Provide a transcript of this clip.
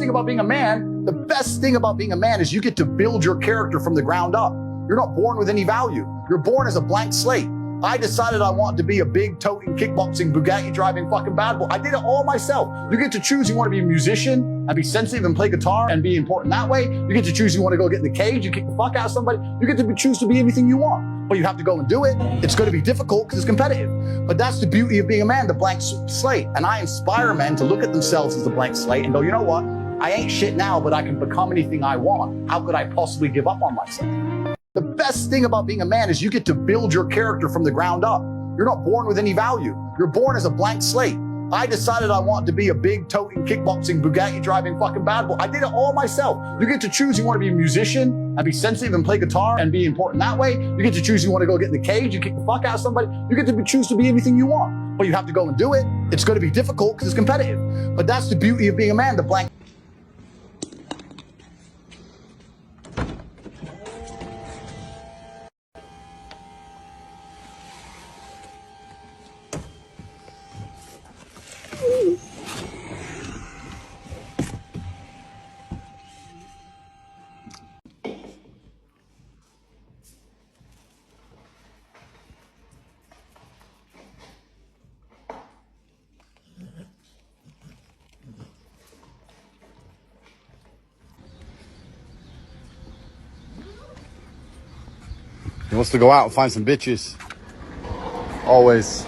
thing about being a man, the best thing about being a man is you get to build your character from the ground up. You're not born with any value. You're born as a blank slate. I decided I wanted to be a big toting, kickboxing, Bugatti driving fucking bad boy. I did it all myself. You get to choose you want to be a musician and be sensitive and play guitar and be important that way. You get to choose you want to go get in the cage and kick the fuck out of somebody. You get to choose to be anything you want, but you have to go and do it. It's going to be difficult because it's competitive, but that's the beauty of being a man, the blank slate. And I inspire men to look at themselves as a blank slate and go, you know what? I ain't shit now, but I can become anything I want. How could I possibly give up on myself? The best thing about being a man is you get to build your character from the ground up. You're not born with any value. You're born as a blank slate. I decided I wanted to be a big toting, kickboxing, Bugatti driving fucking bad boy. I did it all myself. You get to choose you want to be a musician and be sensitive and play guitar and be important that way. You get to choose you want to go get in the cage and kick the fuck out of somebody. You get to choose to be anything you want, but you have to go and do it. It's going to be difficult because it's competitive, but that's the beauty of being a man, the blank. He wants to go out and find some bitches. Always.